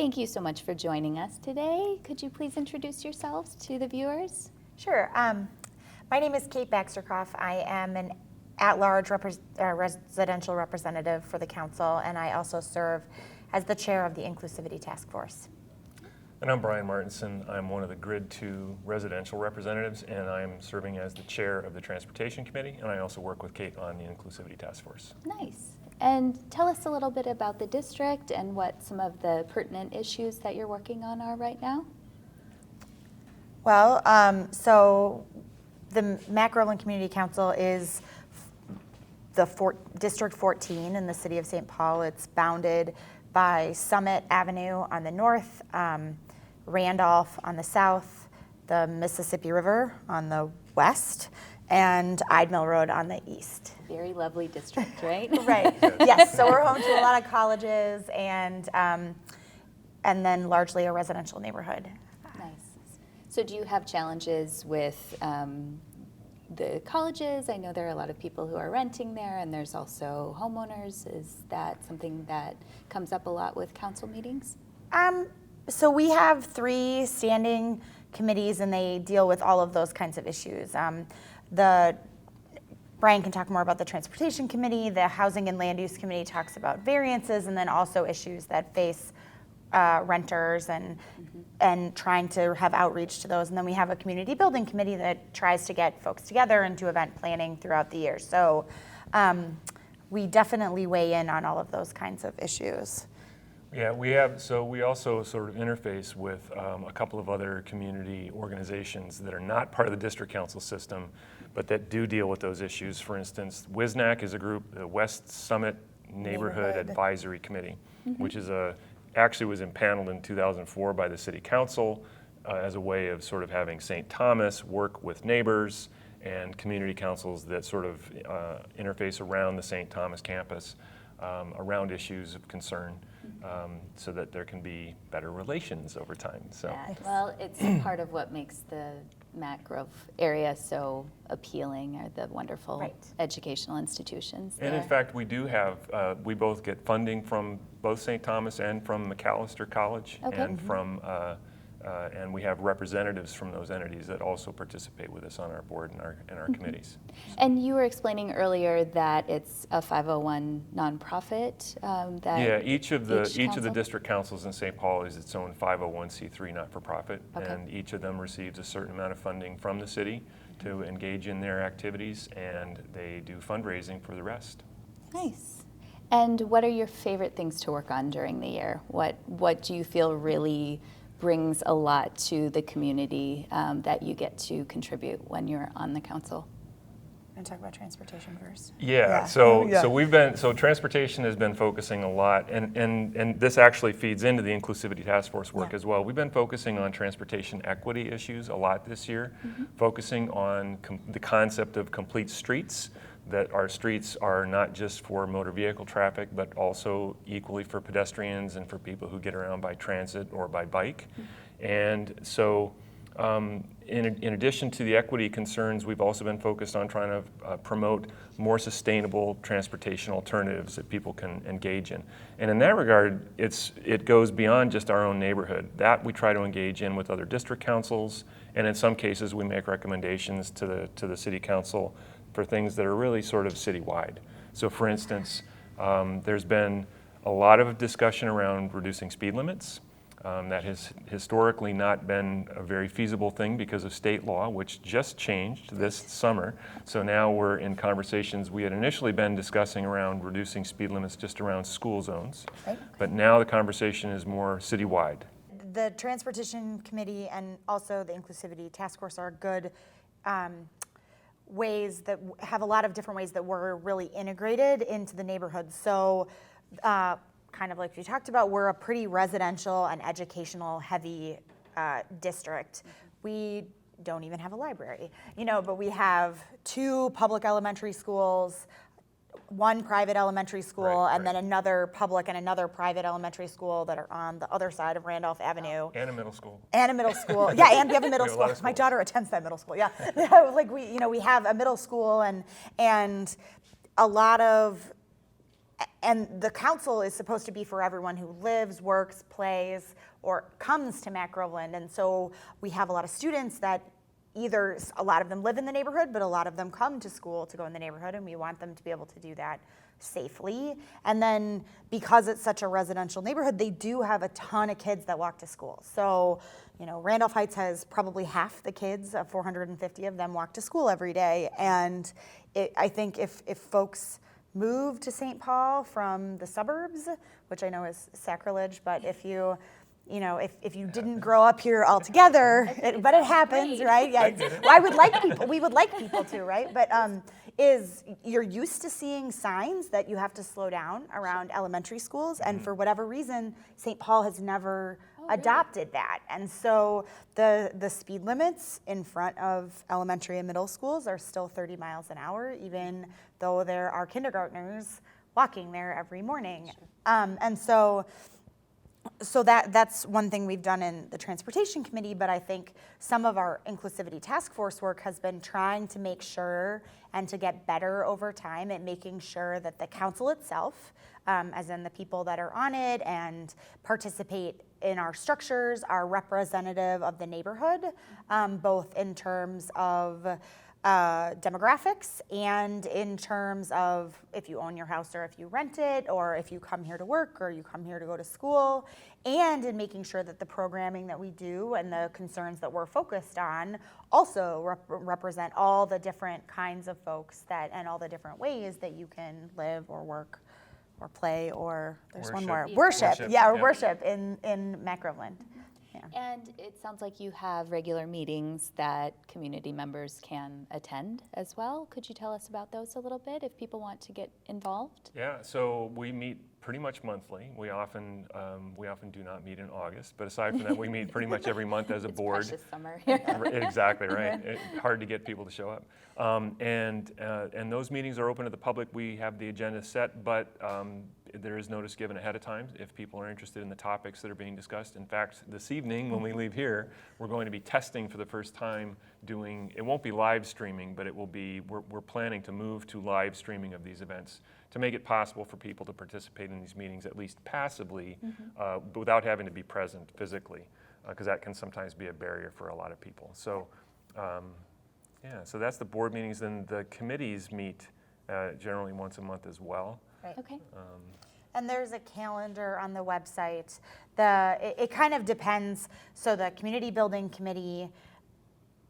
Thank you so much for joining us today. Could you please introduce yourselves to the viewers? Sure. My name is Kate Baxterkopf. I am an at-large residential representative for the council, and I also serve as the chair of the Inclusivity Task Force. And I'm Brian Martinson. I'm one of the Grid 2 residential representatives, and I'm serving as the chair of the Transportation Committee, and I also work with Kate on the Inclusivity Task Force. Nice. And tell us a little bit about the district and what some of the pertinent issues that you're working on are right now. Well, so the macgr Community Council is District 14 in the city of St. Paul. It's bounded by Summit Avenue on the north, Randolph on the south, the Mississippi River on the west, and Ide Mill Road on the east. Very lovely district, right? Right. Yes. So we're home to a lot of colleges and then largely a residential neighborhood. Nice. So do you have challenges with the colleges? I know there are a lot of people who are renting there, and there's also homeowners. Is that something that comes up a lot with council meetings? So we have 3 standing committees, and they deal with all of those kinds of issues. Brian can talk more about the Transportation Committee. The Housing and Land Use Committee talks about variances, and then also issues that face renters and trying to have outreach to those. And then we have a Community Building Committee that tries to get folks together and do event planning throughout the year. So we definitely weigh in on all of those kinds of issues. Yeah, we also sort of interface with a couple of other community organizations that are not part of the district council system, but that do deal with those issues. For instance, WISNAC is a group, the West Summit Neighborhood Advisory Committee, which is actually was impaneled in 2004 by the city council as a way of sort of having St. Thomas work with neighbors and community councils that sort of interface around the St. Thomas campus around issues of concern. So that there can be better relations over time. So, yeah. Well, it's part of what makes the Mac Grove area so appealing, are the wonderful educational institutions there. And in fact, we do have, we both get funding from both St. Thomas and from McAllister College, and from, and we have representatives from those entities that also participate with us on our board and our committees. And you were explaining earlier that it's a 501 nonprofit. Each of the district councils in St. Paul is its own 501c3 not-for-profit, and each of them receives a certain amount of funding from the city to engage in their activities, and they do fundraising for the rest. Nice. And what are your favorite things to work on during the year? What do you feel really brings a lot to the community that you get to contribute when you're on the council? I'm going to talk about transportation first. So transportation has been focusing a lot, and this actually feeds into the Inclusivity Task Force work as well. We've been focusing on transportation equity issues a lot this year, focusing on the concept of complete streets, that our streets are not just for motor vehicle traffic, but also equally for pedestrians and for people who get around by transit or by bike. And so in addition to the equity concerns, we've also been focused on trying to promote more sustainable transportation alternatives that people can engage in. And in that regard, it goes beyond just our own neighborhood. That we try to engage in with other district councils, and in some cases we make recommendations to the city council for things that are really sort of citywide. So for instance, there's been a lot of discussion around reducing speed limits. That has historically not been a very feasible thing because of state law, which just changed this summer. So now we're in conversations. We had initially been discussing around reducing speed limits just around school zones, but now the conversation is more citywide. The Transportation Committee and also the Inclusivity Task Force are good ways that have a lot of different ways that we're really integrated into the neighborhood. So kind of like we talked about, we're a pretty residential and educational heavy district. We don't even have a library, but we have 2 public elementary schools, 1 private elementary school, and then another public and another private elementary school that are on the other side of Randolph Avenue. And a middle school. And a middle school. Yeah, and we have a middle school. My daughter attends that middle school. Yeah, like we have a middle school and a lot of and the council is supposed to be for everyone who lives, works, plays, or comes to Mac Groveland. And so we have a lot of students that either, a lot of them live in the neighborhood, but a lot of them come to school to go in the neighborhood, and we want them to be able to do that safely. And then because it's such a residential neighborhood, they do have a ton of kids that walk to school. So, Randolph Heights has probably half the kids, 450 of them walk to school every day. And I think if folks move to St. Paul from the suburbs, which I know is sacrilege, but if you didn't grow up here altogether, but it happens, right? Yeah, we would like people to, right? But is you're used to seeing signs that you have to slow down around elementary schools, and for whatever reason, St. Paul has never adopted that. And so the speed limits in front of elementary and middle schools are still 30 miles an hour, even though there are kindergartners walking there every morning. And so that's one thing we've done in the transportation committee, but I think some of our inclusivity task force work has been trying to make sure and to get better over time at making sure that the council itself, as in the people that are on it and participate in our structures, are representative of the neighborhood, both in terms of demographics and in terms of if you own your house or if you rent it, or if you come here to work or you come here to go to school, and in making sure that the programming that we do and the concerns that we're focused on also represent all the different kinds of folks that and all the different ways that you can live or work or play, or there's one more, worship in Mac Groveland. And it sounds like you have regular meetings that community members can attend as well. Could you tell us about those a little bit if people want to get involved? Yeah, so we meet pretty much monthly. We often do not meet in August, but aside from that, we meet pretty much every month as a board. It's precious summer. Exactly right. Hard to get people to show up. And those meetings are open to the public. We have the agenda set, but there is notice given ahead of time if people are interested in the topics that are being discussed. In fact, this evening when we leave here, we're going to be testing for the first time it won't be live streaming, but it will be, we're planning to move to live streaming of these events to make it possible for people to participate in these meetings at least passively, but without having to be present physically, because that can sometimes be a barrier for a lot of people. So so that's the board meetings. Then the committees meet generally once a month as well. Right. Okay. And there's a calendar on the website. It kind of depends. So the community building committee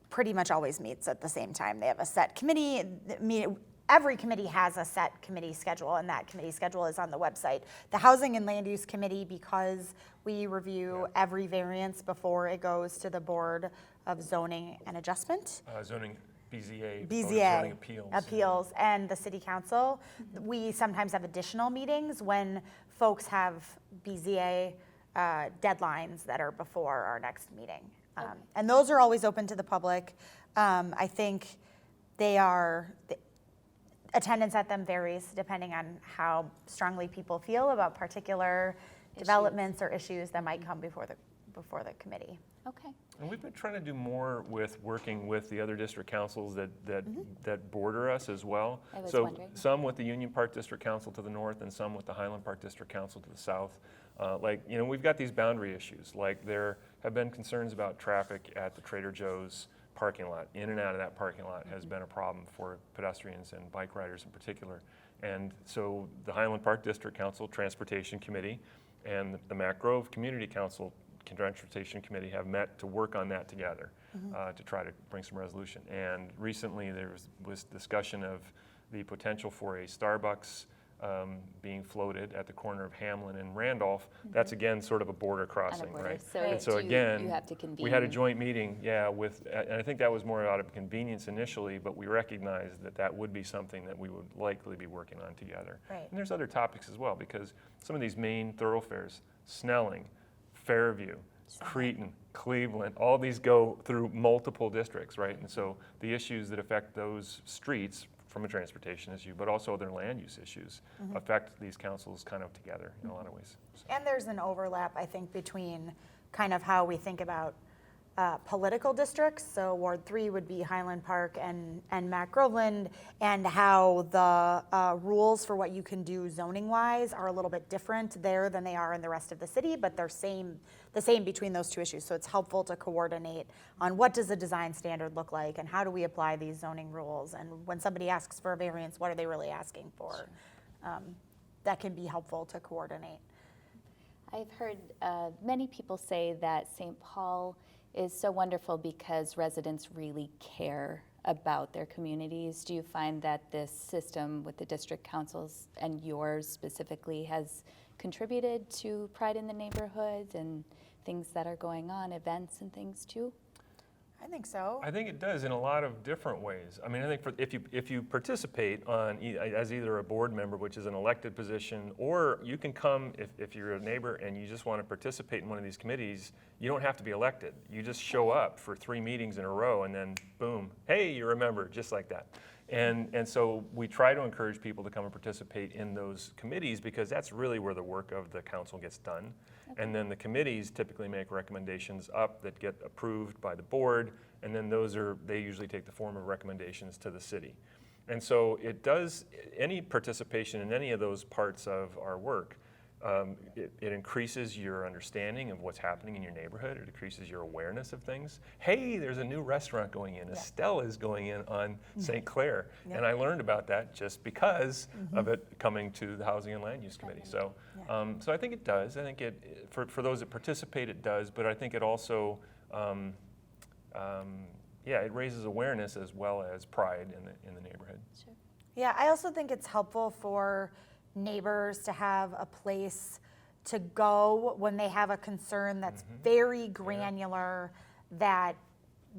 pretty much always meets at the same time. They have a set committee. Every committee has a set committee schedule, and that committee schedule is on the website. The Housing and Land Use Committee, because we review every variance before it goes to the Board of Zoning and Adjustment. BZA, BZA appeals, and the City Council. We sometimes have additional meetings when folks have BZA deadlines that are before our next meeting. And those are always open to the public. I think attendance at them varies depending on how strongly people feel about particular developments or issues that might come before the committee. Okay. And we've been trying to do more with working with the other district councils that border us as well. I was so wondering. Some with the Union Park District Council to the north and some with the Highland Park District Council to the south. We've got these boundary issues. Like there have been concerns about traffic at the Trader Joe's parking lot. In and out of that parking lot has been a problem for pedestrians and bike riders in particular. And so the Highland Park District Council Transportation Committee and the Mac Grove Community Council Transportation Committee have met to work on that together to try to bring some resolution. And recently there was discussion of the potential for a Starbucks being floated at the corner of Hamlin and Randolph. That's again sort of a border crossing, right? So, so again, you have to convene. we had a joint meeting, and I think that was more out of convenience initially, but we recognized that would be something that we would likely be working on together. Right. And there's other topics as well, because some of these main thoroughfares, Snelling, Fairview, Cretin, Cleveland, all these go through multiple districts, right? And so the issues that affect those streets from a transportation issue, but also their land use issues, affect these councils kind of together in a lot of ways. And there's an overlap, I think, between kind of how we think about political districts. So Ward 3 would be Highland Park and Mac Groveland, and how the rules for what you can do zoning wise are a little bit different there than they are in the rest of the city, but they're the same between those two issues. So it's helpful to coordinate on what does a design standard look like and how do we apply these zoning rules, and when somebody asks for a variance, what are they really asking for? That can be helpful to coordinate. I've heard many people say that St. Paul is so wonderful because residents really care about their communities. Do you find that this system with the district councils and yours specifically has contributed to pride in the neighborhoods and things that are going on, events and things too? I think so. I think it does in a lot of different ways. I mean, I think if you participate as either a board member, which is an elected position, or you can come if you're a neighbor and you just want to participate in one of these committees, you don't have to be elected. You just show up for 3 meetings in a row and then boom, hey, you're a member, just like that. And so we try to encourage people to come and participate in those committees because that's really where the work of the council gets done. Okay. And then the committees typically make recommendations up that get approved by the board, and then they usually take the form of recommendations to the city. And so it does, any participation in any of those parts of our work, it increases your understanding of what's happening in your neighborhood. It increases your awareness of things. Hey, there's a new restaurant going in. Estelle is going in on St. Clair. Yeah. And I learned about that just because of it coming to the Housing and Land Use Committee. So, so I think it does. I think for those that participate, it does. But I think it also, it raises awareness as well as pride in the neighborhood. Sure. Yeah, I also think it's helpful for neighbors to have a place to go when they have a concern that's very granular, that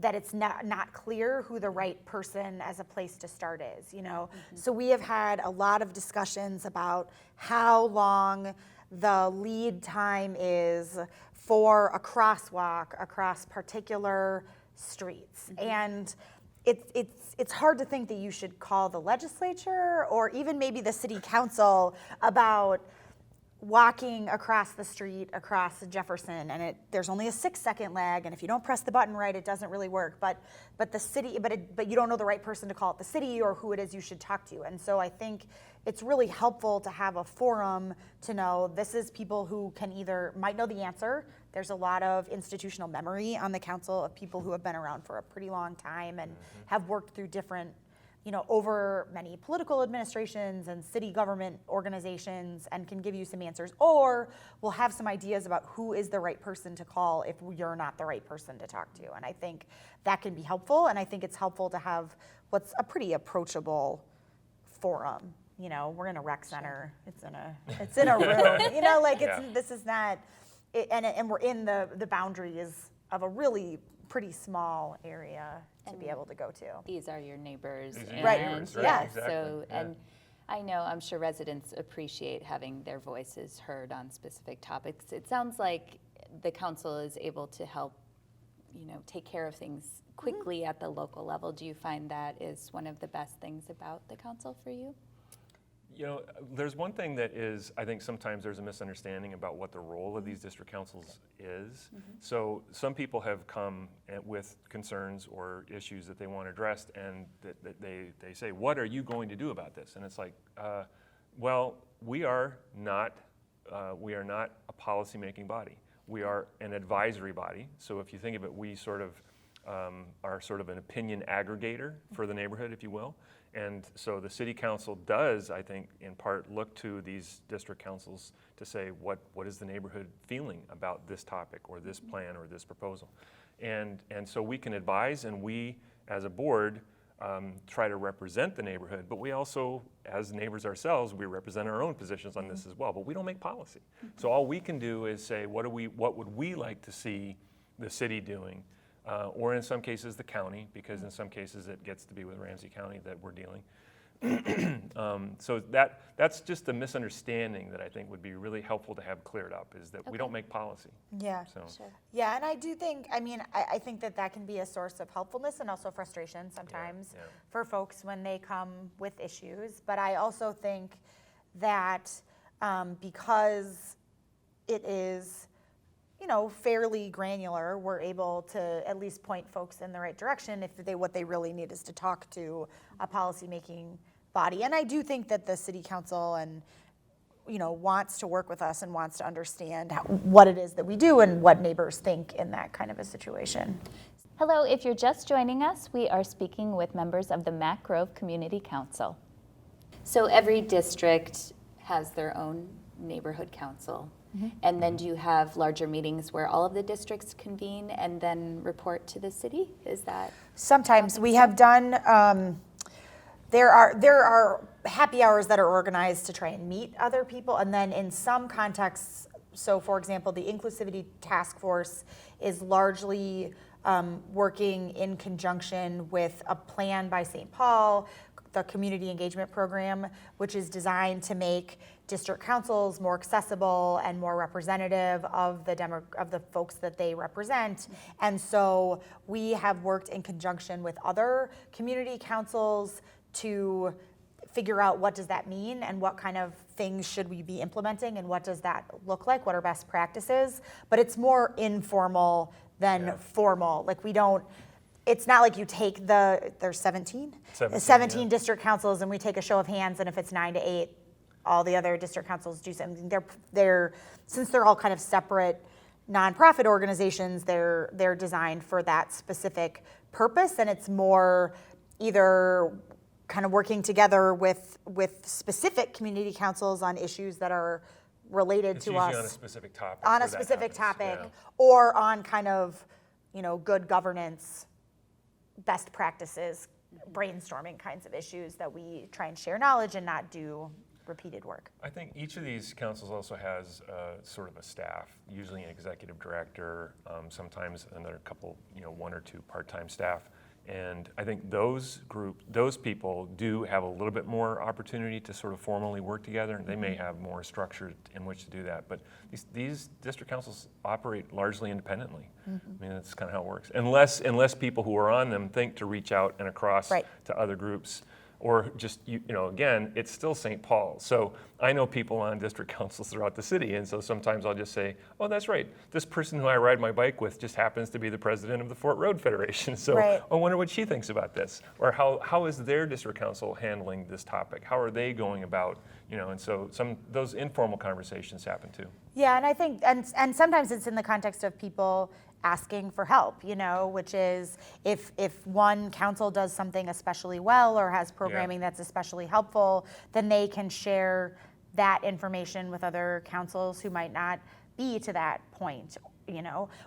it's not clear who the right person as a place to start is, you know. So we have had a lot of discussions about how long the lead time is for a crosswalk across particular streets. And it's hard to think that you should call the legislature or even maybe the city council about walking across the street across Jefferson, and there's only a 6-second lag, and if you don't press the button right, it doesn't really work. But the city, but you don't know the right person to call at the city or who it is you should talk to. And so I think it's really helpful to have a forum to know this is people who might know the answer. There's a lot of institutional memory on the council of people who have been around for a pretty long time and have worked through different, over many political administrations and city government organizations, and can give you some answers, or will have some ideas about who is the right person to call if you're not the right person to talk to. And I think that can be helpful, and I think it's helpful to have what's a pretty approachable forum. We're in a rec center. It's in a room. This is not, and we're in the boundaries of a really pretty small area to be able to go to. These are your neighbors. Right. Neighbors, right? Yeah. Exactly. So, and I'm sure residents appreciate having their voices heard on specific topics. It sounds like the council is able to help, take care of things quickly at the local level. Do you find that is one of the best things about the council for you? There's one thing that is, I think sometimes there's a misunderstanding about what the role of these district councils is. So some people have come with concerns or issues that they want addressed, and that they say, what are you going to do about this? And it's like, well, we are not a policy-making body. We are an advisory body. So if you think of it, we sort of are sort of an opinion aggregator for the neighborhood, if you will. And so the city council does, I think, in part look to these district councils to say, what is the neighborhood feeling about this topic or this plan or this proposal? And so we can advise, and we, as a board, try to represent the neighborhood, but we also, as neighbors ourselves, we represent our own positions on this as well, but we don't make policy. So all we can do is say, what would we like to see the city doing? Or in some cases the county, because in some cases it gets to be with Ramsey County that we're dealing. So that's just a misunderstanding that I think would be really helpful to have cleared up, is that we don't make policy. Yeah, so. Sure. Yeah, and I do think, I think that can be a source of helpfulness and also frustration sometimes for folks when they come with issues. But I also think that because it is fairly granular, we're able to at least point folks in the right direction if what they really need is to talk to a policymaking body. And I do think that the city council and wants to work with us and wants to understand what it is that we do and what neighbors think in that kind of a situation. Hello, if you're just joining us, we are speaking with members of the Mac Grove Community Council. So every district has their own neighborhood council. And then do you have larger meetings where all of the districts convene and then report to the city? Is that? Sometimes we have done, there are happy hours that are organized to try and meet other people. And then in some contexts, so for example, the Inclusivity Task Force is largely working in conjunction with a plan by St. Paul, the Community Engagement Program, which is designed to make district councils more accessible and more representative of the folks that they represent. And so we have worked in conjunction with other community councils to figure out what does that mean and what kind of things should we be implementing and what does that look like, what are best practices. But it's more informal than formal. Like it's not like you take there's 17 district councils and we take a show of hands, and if it's 9 to 8, all the other district councils do something. Since they're all kind of separate nonprofit organizations, they're designed for that specific purpose, and it's more either kind of working together with specific community councils on issues that are related to us. On a specific topic. On a specific topic, or on kind of, good governance, best practices, brainstorming kinds of issues that we try and share knowledge and not do repeated work. I think each of these councils also has sort of a staff, usually an executive director, sometimes another couple, 1 or 2 part-time staff. And I think those people do have a little bit more opportunity to sort of formally work together, and they may have more structure in which to do that. But these district councils operate largely independently. I mean, that's kind of how it works. Unless people who are on them think to reach out and across to other groups. Or just, again, it's still St. Paul. So I know people on district councils throughout the city, and so sometimes I'll just say, oh, that's right, this person who I ride my bike with just happens to be the president of the Fort Road Federation. So I wonder what she thinks about this. Or how is their district council handling this topic? How are they going about, and so those informal conversations happen too. Yeah, and I think, and sometimes it's in the context of people asking for help, which is if one council does something especially well or has programming that's especially helpful, then they can share that information with other councils who might not be to that point.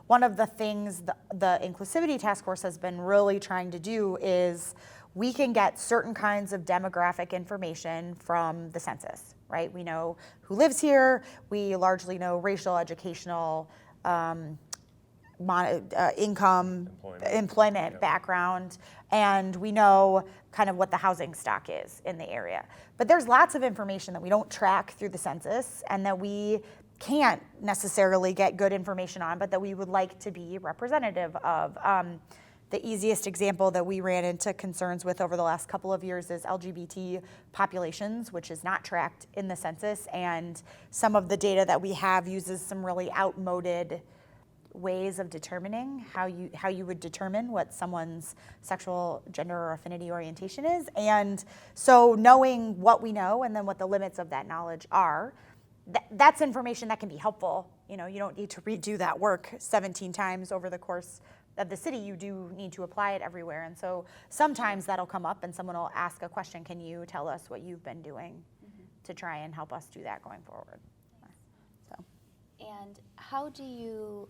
One of the things the Inclusivity Task Force has been really trying to do is we can get certain kinds of demographic information from the census, right? We know who lives here. We largely know racial, educational, income, employment background, and we know kind of what the housing stock is in the area. But there's lots of information that we don't track through the census and that we can't necessarily get good information on, but that we would like to be representative of. The easiest example that we ran into concerns with over the last couple of years is LGBT populations, which is not tracked in the census, and some of the data that we have uses some really outmoded ways of determining how you would determine what someone's sexual, gender, or affinity orientation is. And so knowing what we know and then what the limits of that knowledge are, that's information that can be helpful. You don't need to redo that work 17 times over the course of the city. You do need to apply it everywhere. And so sometimes that'll come up and someone will ask a question, can you tell us what you've been doing to try and help us do that going forward? And how do you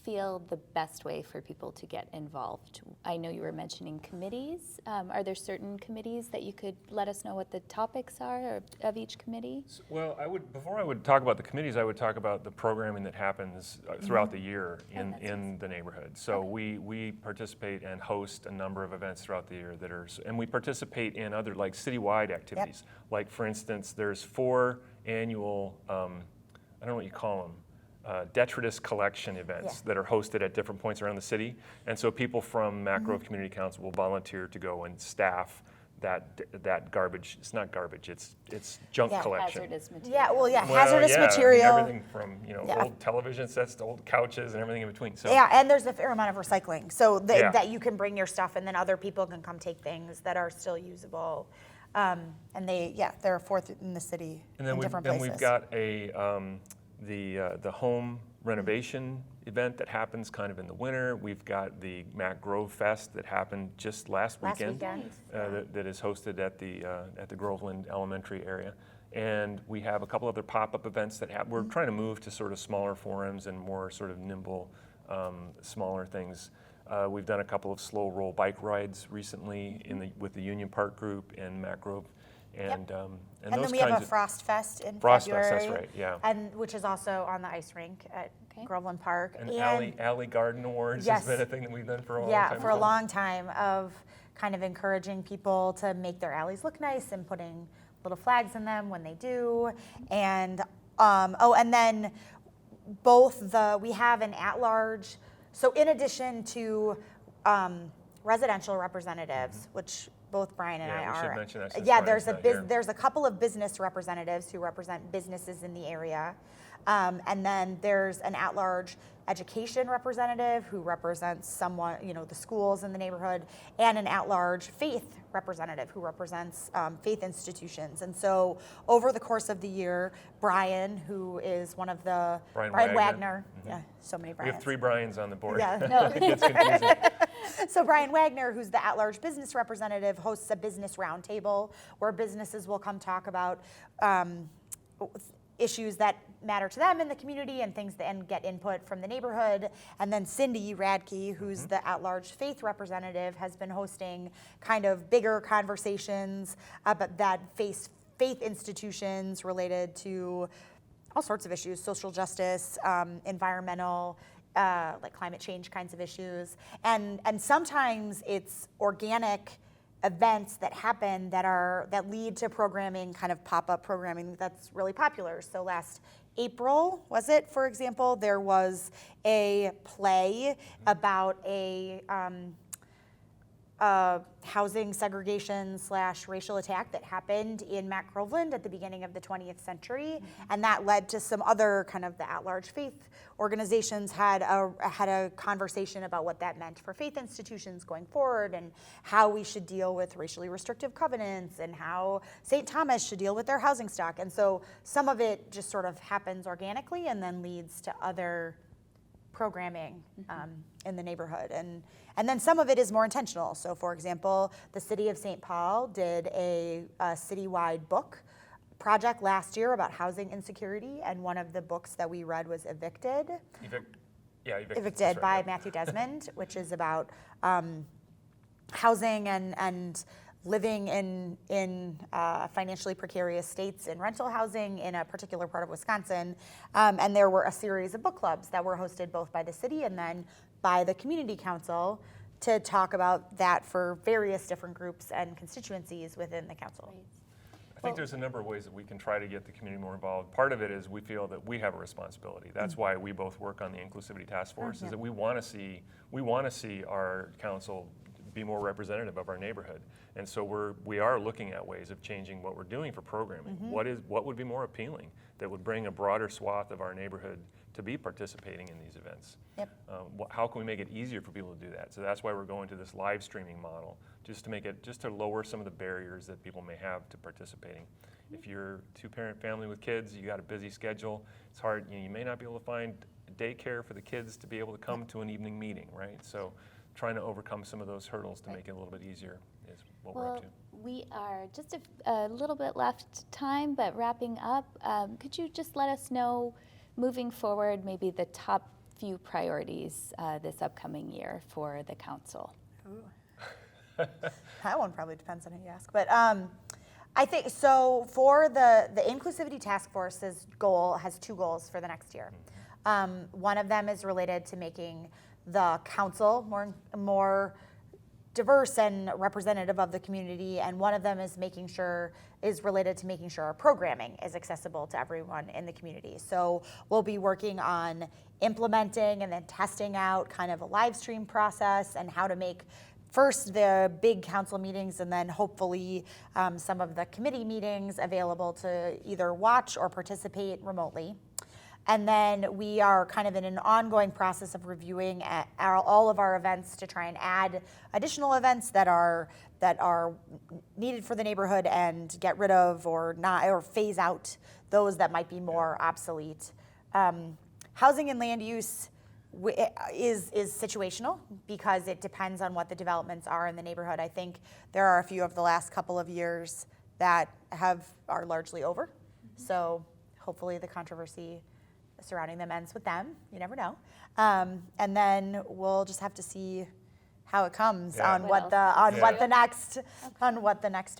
feel the best way for people to get involved? I know you were mentioning committees. Are there certain committees that you could let us know what the topics are of each committee? Well, before I would talk about the committees, I would talk about the programming that happens throughout the year in the neighborhood. So we participate and host a number of events throughout the year and we participate in other like citywide activities. Like for instance, there's 4 annual I don't know what you call them, detritus collection events that are hosted at different points around the city. And so people from Mac Grove Community Council will volunteer to go and staff that garbage. It's not garbage. It's junk Yeah, collection. Hazardous material. Yeah, well, yeah, Well, hazardous yeah, I mean, material. everything from Yeah. old television sets to old couches and everything in between. So Yeah, and there's a fair amount of recycling, so Yeah. that you can bring your stuff, and then other people can come take things that are still usable. And they're a fourth in the city And then in we've, different then places. we've got the home renovation event that happens kind of in the winter. We've got the macgr Fest that happened just last weekend. That is hosted at the Groveland Elementary area. And we have a couple other pop-up events that we're trying to move to sort of smaller forums and more sort of nimble, smaller things. We've done a couple of slow roll bike rides recently with the Union Park group and macgr. And And those then we have kinds a of Frost Fest in Frost February. Fest, that's right, yeah. And which is also on the ice rink at Groveland Park. And Alley Garden Awards Yes. has been a thing that we've done for a long time. Yeah, for a as well. long time, of kind of encouraging people to make their alleys look nice and putting little flags in them when they do. And and then we have an at-large. So in addition to residential representatives, which both Brian and I we should are. mention that since Yeah, Brian's not here. there's a couple of business representatives who represent businesses in the area. And then there's an at-large education representative who represents someone, the schools in the neighborhood, and an at-large faith representative who represents faith institutions. And so over the course of the year, Brian, who is one of the, Brian Wagner. Mm-hmm. Yeah, so many We Brians. have 3 Brians on the board. Yeah. No. It gets confusing. So Brian Wagner, who's the at-large business representative, hosts a business roundtable where businesses will come talk about issues that matter to them in the community and things and get input from the neighborhood. And then Cindy Radke, who's the at-large faith representative, has been hosting kind of bigger conversations about that faith institutions related to all sorts of issues, social justice, environmental, like climate change kinds of issues. And sometimes it's organic events that happen that lead to programming, kind of pop-up programming that's really popular. So last April, was it, for example, there was a play about a housing segregation / racial attack that happened in Mac Groveland at the beginning of the 20th century. And that led to some other kind of the at-large faith organizations had a conversation about what that meant for faith institutions going forward and how we should deal with racially restrictive covenants and how St. Thomas should deal with their housing stock. And so some of it just sort of happens organically and then leads to other programming in the neighborhood. And then some of it is more intentional. So for example, the city of St. Paul did a citywide book project last year about housing insecurity, and one of the books that we read was Evicted. Evicted by Matthew Desmond, which is about housing and living in financially precarious states in rental housing in a particular part of Wisconsin. And there were a series of book clubs that were hosted both by the city and then by the community council to talk about that for various different groups and constituencies within the council. Right. I think there's a number of ways that we can try to get the community more involved. Part of it is we feel that we have a responsibility. That's why we both work on the Inclusivity Task Force, is that we want to see our council be more representative of our neighborhood. And so we are looking at ways of changing what we're doing for programming. What would be more appealing that would bring a broader swath of our neighborhood to be participating in these events? Yep. How can we make it easier for people to do that? So that's why we're going to this live streaming model, just to lower some of the barriers that people may have to participating. If you're a 2-parent family with kids, you got a busy schedule, it's hard, you may not be able to find daycare for the kids to be able to come to an evening meeting, right? So trying to overcome some of those hurdles to make it a little bit easier is what we're up to. We are just a little bit left time, but wrapping up, could you just let us know, moving forward, maybe the top few priorities this upcoming year for the council? That one probably depends on who you ask. But I think, so for the Inclusivity Task Force's goal has 2 goals for the next year. One of them is related to making the council more diverse and representative of the community, and one of them is related to making sure our programming is accessible to everyone in the community. So we'll be working on implementing and then testing out kind of a live stream process and how to make first the big council meetings and then hopefully some of the committee meetings available to either watch or participate remotely. And then we are kind of in an ongoing process of reviewing all of our events to try and add additional events that are needed for the neighborhood and get rid of or not, or phase out those that might be more obsolete. Housing and land use is situational because it depends on what the developments are in the neighborhood. I think there are a few of the last couple of years that are largely over. So hopefully the controversy surrounding them ends with them. You never know. And then we'll just have to see how it comes on what the next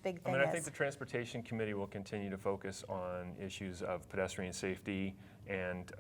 big thing is. I think the Transportation Committee will continue to focus on issues of pedestrian safety and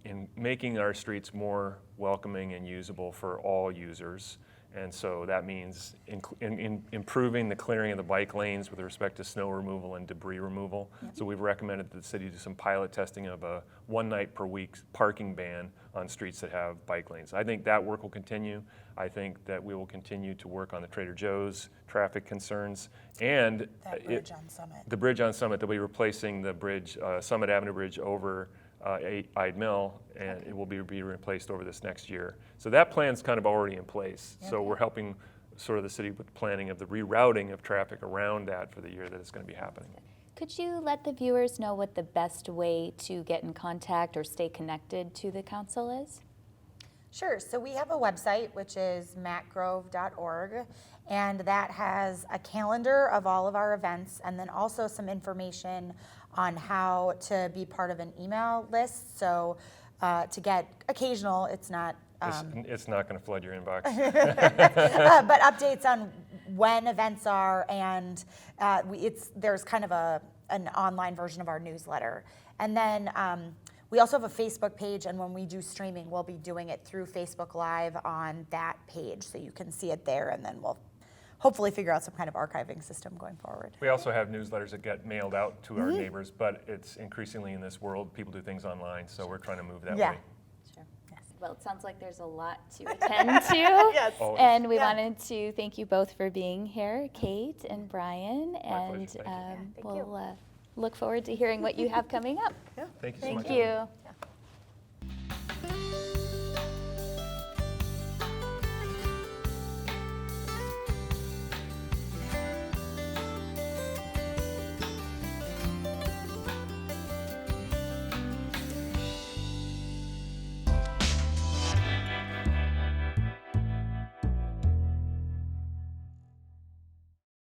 in making our streets more welcoming and usable for all users. And so that means in improving the clearing of the bike lanes with respect to snow removal and debris removal. Yep. So we've recommended that the city do some pilot testing of a 1 night per week parking ban on streets that have bike lanes. I think that work will continue. I think that we will continue to work on the Trader Joe's traffic concerns and that bridge on Summit. The bridge on Summit, they'll be replacing the bridge, Summit Avenue Bridge over Ide Mill, and it will be replaced over this next year. So that plan's kind of already in place. Okay. So we're helping sort of the city with planning of the rerouting of traffic around that for the year that it's going to be happening. Could you let the viewers know what the best way to get in contact or stay connected to the council is? Sure. So we have a website, which is macgrove.org, and that has a calendar of all of our events and then also some information on how to be part of an email list. So to get occasional, it's not going to flood your inbox. But updates on when events are, and there's kind of an online version of our newsletter. And then we also have a Facebook page, and when we do streaming, we'll be doing it through Facebook Live on that page, so you can see it there, and then we'll hopefully figure out some kind of archiving system going forward. We also have newsletters that get mailed out to our neighbors, but it's increasingly in this world, people do things online, so we're trying to move that way. Sure. Yes. Well, it sounds like there's a lot to attend to. Yes. Always. And we wanted to thank you both for being here, Kate and Brian. My and pleasure. we'll look forward to hearing what you have coming up. Thank you so much. Thank you.